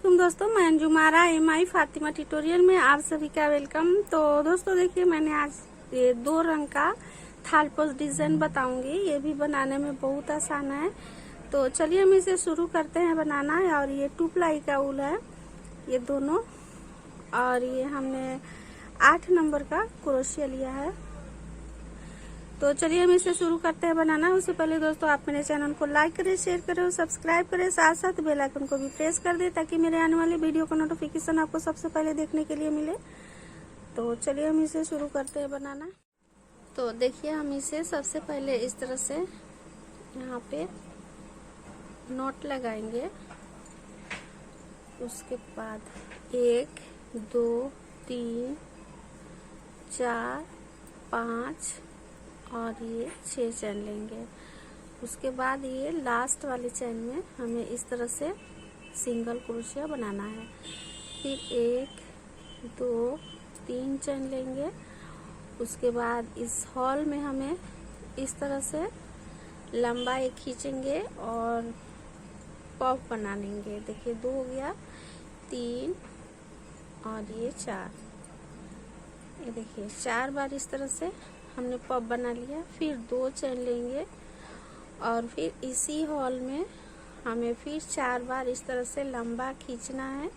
वालेकुम दोस्तों, मैं अंजुमारा एमआई फातिमा ट्यूटोरियल में आप सभी का वेलकम। तो दोस्तों देखिए, मैंने आज ये 2 रंग का थाल पोस्ट डिजाइन बताऊंगी। ये भी बनाने में बहुत आसान है। तो चलिए हम इसे शुरू करते हैं बनाना। और ये 2 प्लाई का ऊल है ये दोनों, और ये हमने 8 नंबर का क्रोशिया लिया है। तो चलिए हम इसे शुरू करते हैं बनाना। उससे पहले दोस्तों आप मेरे चैनल को लाइक करें, शेयर करें और सब्सक्राइब करें, साथ साथ बेल आइकन को भी प्रेस कर दें ताकि मेरे आने वाले वीडियो का नोटिफिकेशन आपको सबसे पहले देखने के लिए मिले। तो चलिए हम इसे शुरू करते हैं बनाना। तो देखिए, हम इसे सबसे पहले इस तरह से यहाँ पे नॉट लगाएंगे। उसके बाद 1 2 3 4 5 और ये 6 चैन लेंगे। उसके बाद ये लास्ट वाले चैन में हमें इस तरह से सिंगल क्रोशिया बनाना है। फिर 1 2 3 चैन लेंगे। उसके बाद इस हॉल में हमें इस तरह से लंबा एक खींचेंगे और पफ बना लेंगे। देखिए 2 हो गया, 3 और ये 4। ये देखिए 4 बार इस तरह से हमने पफ बना लिया। फिर 2 चैन लेंगे और फिर इसी हॉल में हमें फिर 4 बार इस तरह से लंबा खींचना है।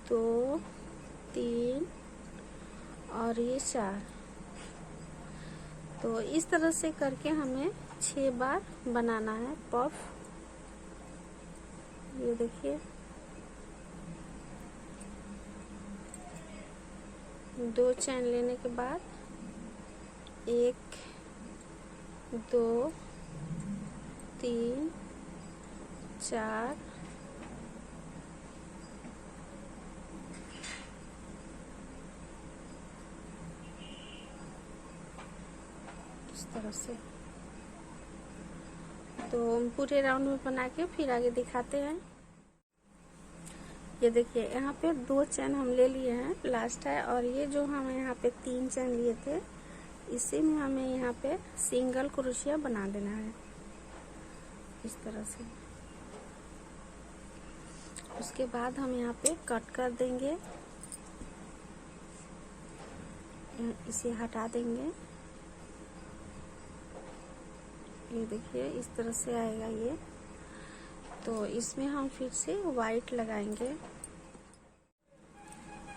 2 3 और ये 4। तो इस तरह से करके हमें 6 बार बनाना है पफ। ये देखिए 2 चैन लेने के बाद 1 2 3 4 इस तरह से। तो पूरे राउंड में बना के फिर आगे दिखाते हैं। ये देखिए यहाँ पे 2 चैन हम ले लिए हैं, लास्ट है। और ये जो हम यहाँ पे 3 चैन लिए थे, इसी में हमें यहाँ पे सिंगल क्रोशिया बना देना है इस तरह से। उसके बाद हम यहाँ पे कट कर देंगे, इसे हटा देंगे। ये देखिए इस तरह से आएगा ये। तो इसमें हम फिर से वाइट लगाएंगे।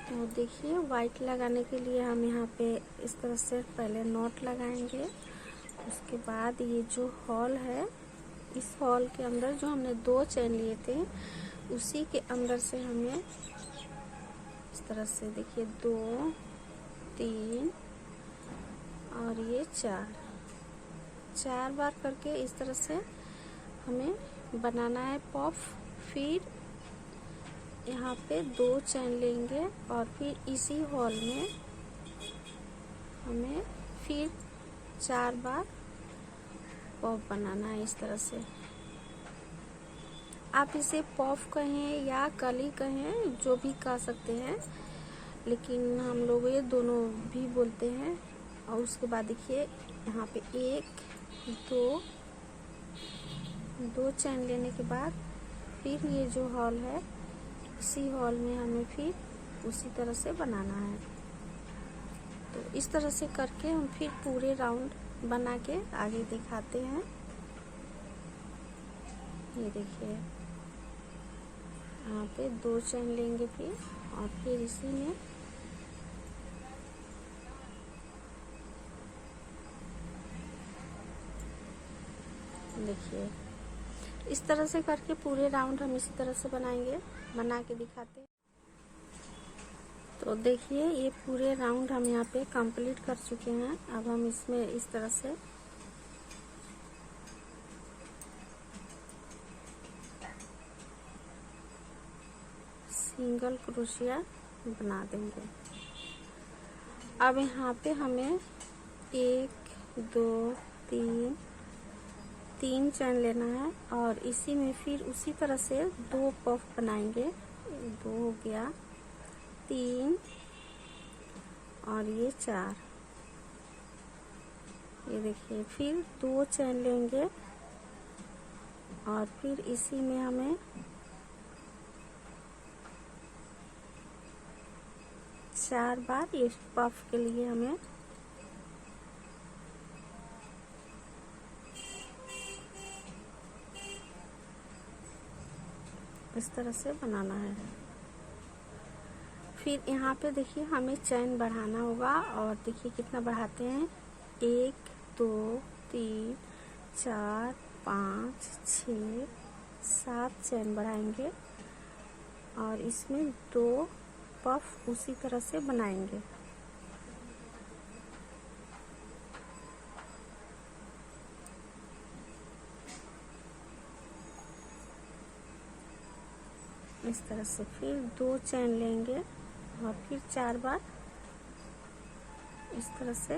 तो देखिए वाइट लगाने के लिए हम यहाँ पे इस तरह से पहले नॉट लगाएंगे। उसके बाद ये जो हॉल है, इस हॉल के अंदर जो हमने 2 चैन लिए थे, उसी के अंदर से हमें इस तरह से देखिए 2 3 और ये 4 बार करके इस तरह से हमें बनाना है पफ। फिर यहाँ पे 2 चैन लेंगे और फिर इसी हॉल में हमें फिर 4 बार पफ बनाना है इस तरह से। आप इसे पफ कहें या कली कहें, जो भी कह सकते हैं, लेकिन हम लोग ये दोनों भी बोलते हैं। और उसके बाद देखिए यहाँ पे 1 2 चैन लेने के बाद फिर ये जो हॉल है, इसी हॉल में हमें फिर उसी तरह से बनाना है। तो इस तरह से करके हम फिर पूरे राउंड बना के आगे दिखाते हैं। ये देखिए यहाँ पे 2 चैन लेंगे फिर, और फिर इसी में देखिए इस तरह से करके पूरे राउंड हम इसी तरह से बनाएंगे, बना के दिखाते हैं। तो देखिए ये पूरे राउंड हम यहाँ पे कंप्लीट कर चुके हैं। अब हम इसमें इस तरह से सिंगल क्रोशिया बना देंगे। अब यहाँ पे हमें 1 2 3 चैन लेना है और इसी में फिर उसी तरह से 2 पफ बनाएंगे। 2 हो गया, 3 और ये 4। ये देखिए फिर 2 चैन लेंगे और फिर इसी में हमें 4 बार ये पफ के लिए हमें इस तरह से बनाना है। फिर यहाँ पे देखिए हमें चैन बढ़ाना होगा, और देखिए कितना बढ़ाते हैं, 1 2 3 4 5 6 7 चैन बढ़ाएंगे, और इसमें 2 पफ उसी तरह से बनाएंगे। इस तरह से फिर 2 चैन लेंगे, और फिर 4 बार इस तरह से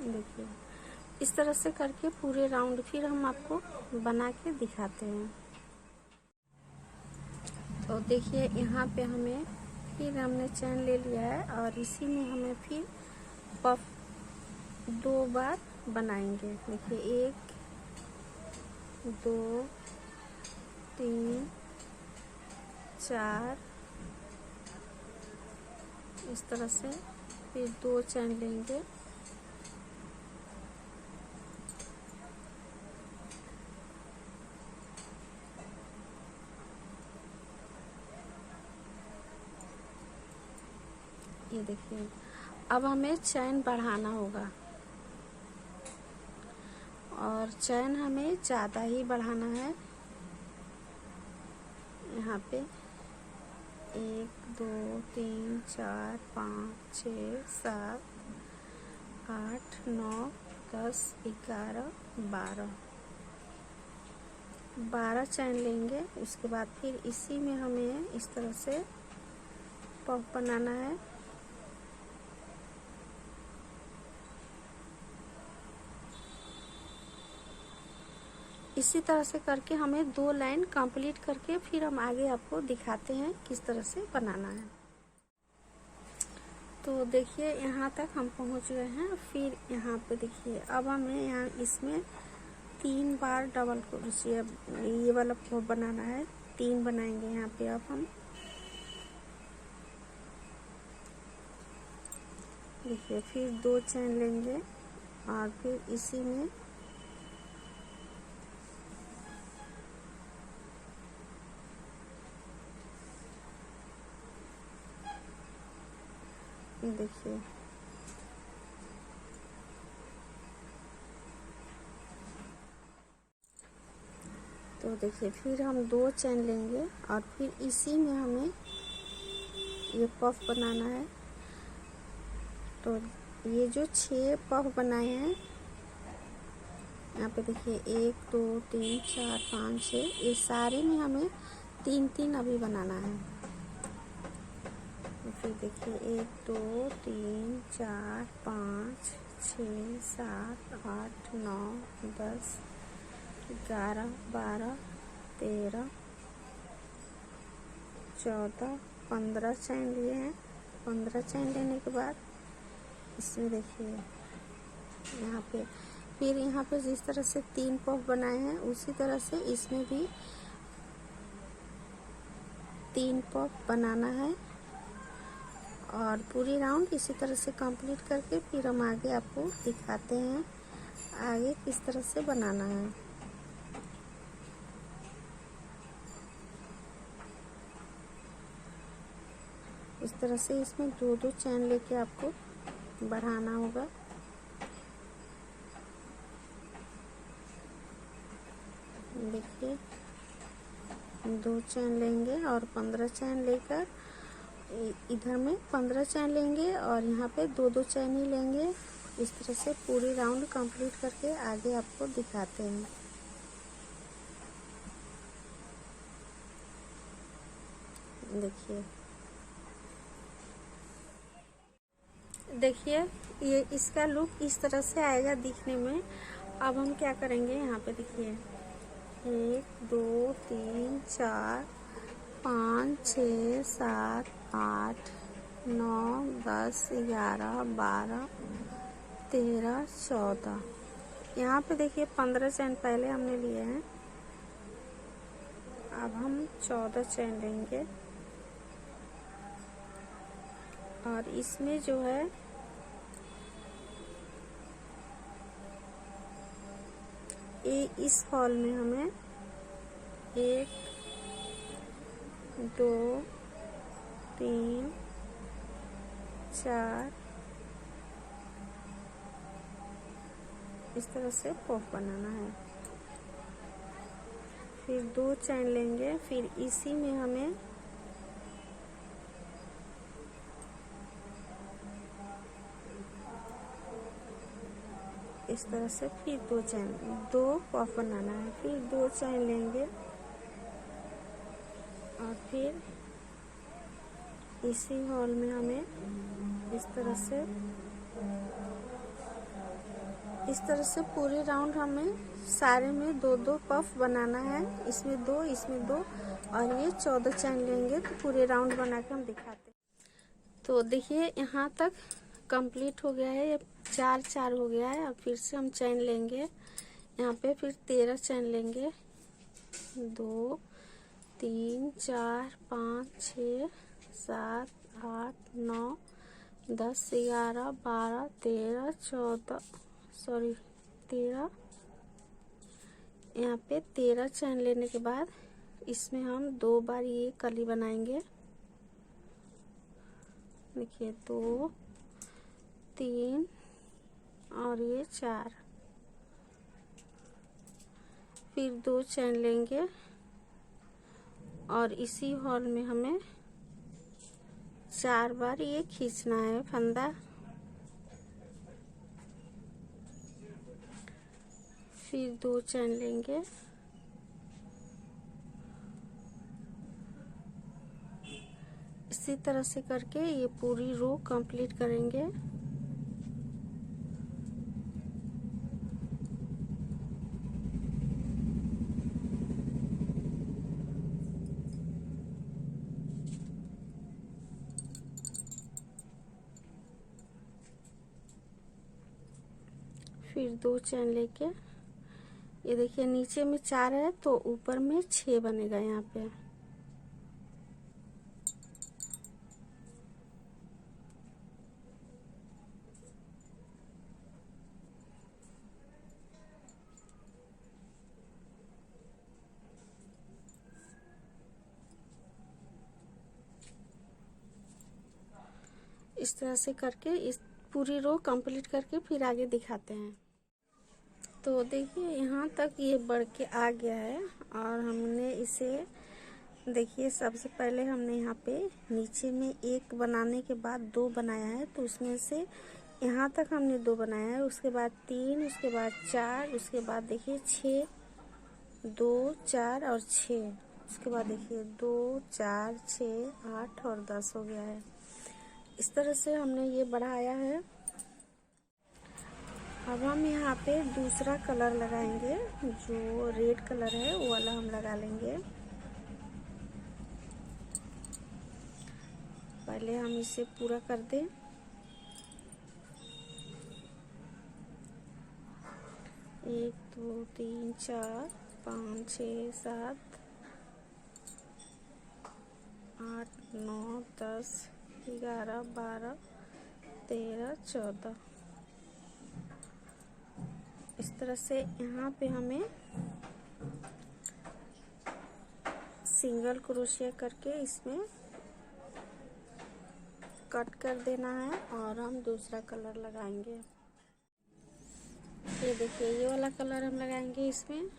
देखिए, इस तरह से करके पूरे राउंड फिर हम आपको बना के दिखाते हैं। तो देखिए यहाँ पे हमें फिर हमने चैन ले लिया है, और इसी में हमें फिर पफ 2 बार बनाएंगे। देखिए 1 2 3 4 इस तरह से फिर 2 चैन लेंगे, ये देखिए। अब हमें चैन बढ़ाना होगा, और चैन हमें ज़्यादा ही बढ़ाना है। यहाँ पे 1 2 3 4 5 6 7 8 9 10 11 12 चैन लेंगे। उसके बाद फिर इसी में हमें इस तरह से पफ बनाना है। इसी तरह से करके हमें 2 लाइन कंप्लीट करके फिर हम आगे आपको दिखाते हैं किस तरह से बनाना है। तो देखिए यहाँ तक हम पहुँच गए हैं। फिर यहाँ पे देखिए अब हमें यहाँ इसमें 3 बार डबल क्रोशिया ये वाला बनाना है। 3 बनाएंगे यहाँ पे। अब हम देखिए फिर 2 चैन लेंगे, और फिर इसी में देखिए तो देखिए फिर हम 2 चैन लेंगे, और फिर इसी में हमें ये पफ बनाना है। तो ये जो 6 पफ बनाए हैं यहाँ पे देखिए 1 2 3 4 5 6, ये सारे में हमें 3-3 अभी बनाना है। फिर देखिए 1 2 3 4 5 6 7 8 9 10 11 12 13 14 15 चैन लिए हैं। 15 चैन लेने के बाद इसमें देखिए यहाँ पे फिर यहाँ पे जिस तरह से 3 पफ बनाए हैं उसी तरह से इसमें भी 3 पफ बनाना है, और पूरी राउंड इसी तरह से कंप्लीट करके फिर हम आगे आपको दिखाते हैं आगे किस तरह से बनाना है। इस तरह से इसमें 2-2 चैन लेके आपको बढ़ाना होगा। देखिए 2 चैन लेंगे और 15 चैन लेकर इधर में 15 चैन लेंगे, और यहाँ पे 2-2 चैन ही लेंगे। इस तरह से पूरी राउंड कंप्लीट करके आगे आपको दिखाते हैं। देखिए ये इसका लुक इस तरह से आएगा दिखने में। अब हम क्या करेंगे, यहाँ पे देखिए 1 2 3 4 5 6 7 8 9 10 11 12 13 14। यहाँ पे देखिए 15 चैन पहले हमने लिए हैं, अब हम 14 चैन लेंगे और इसमें जो है इस हॉल में हमें 1 2 3 4 इस तरह से पफ बनाना है। फिर 2 चैन लेंगे, फिर इसी में हमें इस तरह से फिर 2 पफ बनाना है। फिर 2 चैन लेंगे और फिर इसी हॉल में हमें इस तरह से पूरे राउंड हमें सारे में 2 पफ बनाना है। इसमें 2 इसमें 2 और ये 14 चैन लेंगे तो पूरे राउंड बना के हम दिखाते हैं। तो देखिए यहाँ तक कंप्लीट हो गया है, ये 4 हो गया है। अब फिर से हम चैन लेंगे, यहाँ पे फिर 13 चैन लेंगे। 2 3 4 5 6 7 8 9 10 11 12 13 14 13 यहाँ पे 13 चैन लेने के बाद इसमें हम 2 बार ये कली बनाएंगे। देखिए 2 3 और ये 4। फिर 2 चैन लेंगे और इसी हॉल में हमें 4 बार ये खींचना है फंदा। फिर 2 चैन लेंगे, इसी तरह से करके ये पूरी रो कंप्लीट करेंगे। फिर 2 चैन लेके ये देखिए नीचे में 4 है तो ऊपर में 6 बनेगा यहाँ पे। इस तरह से करके इस पूरी रो कंप्लीट करके फिर आगे दिखाते हैं। तो देखिए यहाँ तक ये बढ़ के आ गया है और हमने इसे देखिए सबसे पहले हमने यहाँ पे नीचे में 1 बनाने के बाद 2 बनाया है, तो उसमें से यहाँ तक हमने 2 बनाया है। उसके बाद 3, उसके बाद 4, उसके बाद देखिए 6 2 4 और 6, उसके बाद देखिए 2 4 6 8 और 10 हो गया है। इस तरह से हमने ये बढ़ाया है। अब हम यहाँ पे दूसरा कलर लगाएंगे, जो रेड कलर है वो वाला हम लगा लेंगे। पहले हम इसे पूरा कर दें। एक 2 3 4 5 6 7 8 9 10 11 12 13 14। इस तरह से यहाँ पे हमें सिंगल क्रोशिया करके इसमें कट कर देना है और हम दूसरा कलर लगाएंगे। ये देखिए ये वाला कलर हम लगाएंगे इसमें।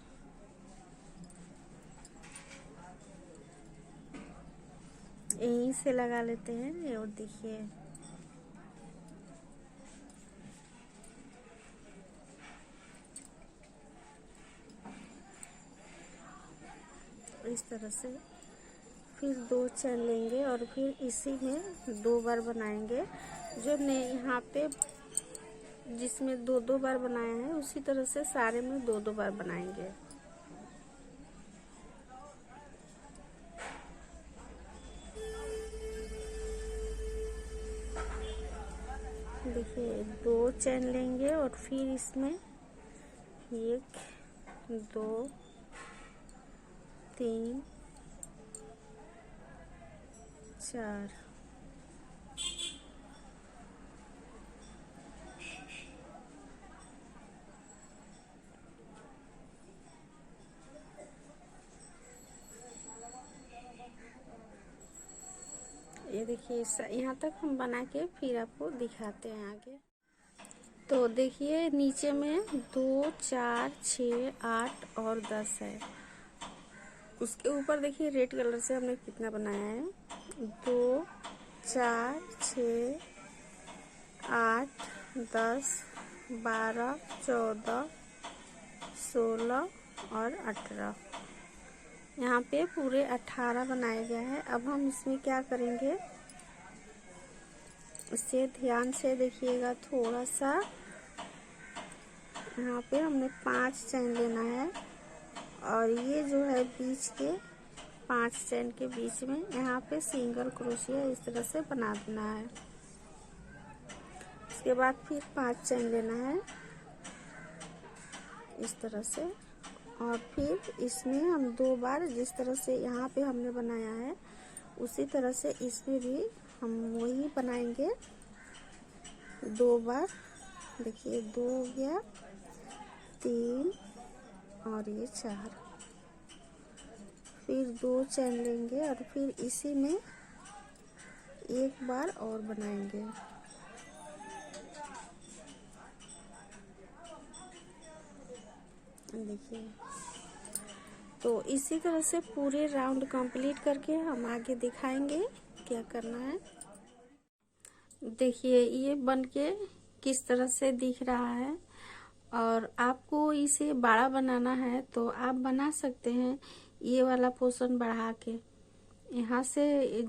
यहीं से लगा लेते हैं। ये और देखिए इस तरह से फिर 2 चैन लेंगे और फिर इसी में 2 बार बनाएंगे। जो हमने यहाँ पे जिसमें 2 बार बनाया है उसी तरह से सारे में 2 बार बनाएंगे। देखिए 2 चैन लेंगे और फिर इसमें 1 2 3 4। ये देखिए यहाँ तक हम बना के फिर आपको दिखाते हैं आगे। तो देखिए नीचे में 2, 4, 6, 8 और 10 है। उसके ऊपर देखिए रेड कलर से हमने कितना बनाया है, 2, 4, 6, 8, 10, 12, 14, 16 और 18। यहाँ पे पूरे 18 बनाया गया है। अब हम इसमें क्या करेंगे, इसे ध्यान से देखिएगा थोड़ा सा। यहाँ पे हमने 5 चैन लेना है और ये जो है बीच के 5 चैन के बीच में यहाँ पे सिंगल क्रोशिया इस तरह से बना देना है। इसके बाद फिर 5 चैन लेना है इस तरह से, और फिर इसमें हम 2 बार जिस तरह से यहाँ पे हमने बनाया है उसी तरह से इसमें भी हम वही बनाएंगे 2 बार। देखिए 2 हो गया, 3 और ये 4। फिर 2 चैन लेंगे और फिर इसी में एक बार और बनाएंगे। देखिए तो इसी तरह से पूरे राउंड कंप्लीट करके हम आगे दिखाएंगे क्या करना है। देखिए ये बनके किस तरह से दिख रहा है, और आपको इसे बड़ा बनाना है तो आप बना सकते हैं ये वाला पोर्शन बढ़ा के, यहाँ से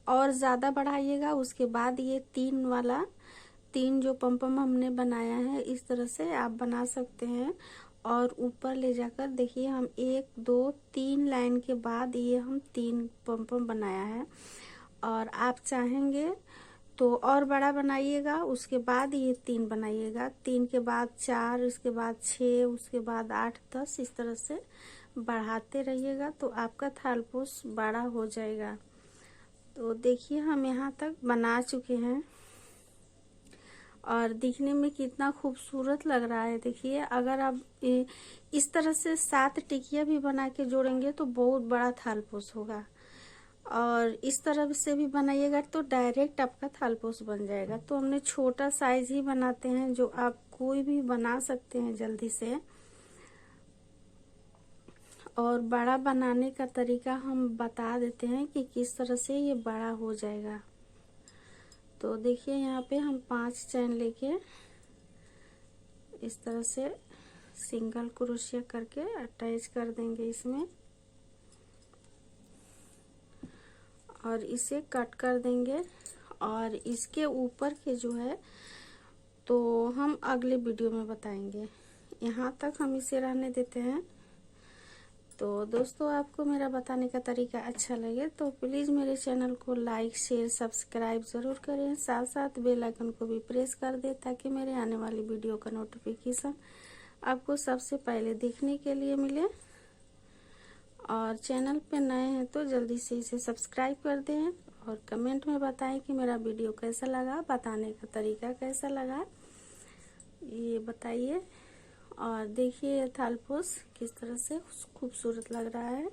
और ज़्यादा बढ़ाइएगा। उसके बाद ये 3 जो पम्पम हमने बनाया है इस तरह से आप बना सकते हैं, और ऊपर ले जाकर देखिए हम 1, 2, 3 लाइन के बाद ये हम 3 पम्पम बनाया है। और आप चाहेंगे तो और बड़ा बनाइएगा, उसके बाद ये 3 बनाइएगा, 3 के बाद 4, उसके बाद 6, उसके बाद 8, 10 इस तरह से बढ़ाते रहिएगा तो आपका थालपोश बड़ा हो जाएगा। तो देखिए हम यहाँ तक बना चुके हैं और दिखने में कितना खूबसूरत लग रहा है। देखिए अगर आप इस तरह से 7 टिकिया भी बना के जोड़ेंगे तो बहुत बड़ा थालपोश होगा, और इस तरह से भी बनाइएगा तो डायरेक्ट आपका थालपोश बन जाएगा। तो हमने छोटा साइज ही बनाते हैं जो आप कोई भी बना सकते हैं जल्दी से, और बड़ा बनाने का तरीका हम बता देते हैं कि किस तरह से ये बड़ा हो जाएगा। तो देखिए यहाँ पे हम 5 चैन लेके इस तरह से सिंगल क्रोशिया करके अटैच कर देंगे इसमें, और इसे कट कर देंगे। और इसके ऊपर के जो है तो हम अगले वीडियो में बताएंगे। यहाँ तक हम इसे रहने देते हैं। तो दोस्तों आपको मेरा बताने का तरीका अच्छा लगे तो प्लीज़ मेरे चैनल को लाइक, शेयर, सब्सक्राइब ज़रूर करें। साथ साथ बेल आइकन को भी प्रेस कर दें ताकि मेरे आने वाली वीडियो का नोटिफिकेशन आपको सबसे पहले देखने के लिए मिले। और चैनल पे नए हैं तो जल्दी से इसे सब्सक्राइब कर दें और कमेंट में बताएं कि मेरा वीडियो कैसा लगा, बताने का तरीका कैसा लगा, ये बताइए। और देखिए थालपोश किस तरह से खूबसूरत लग रहा है।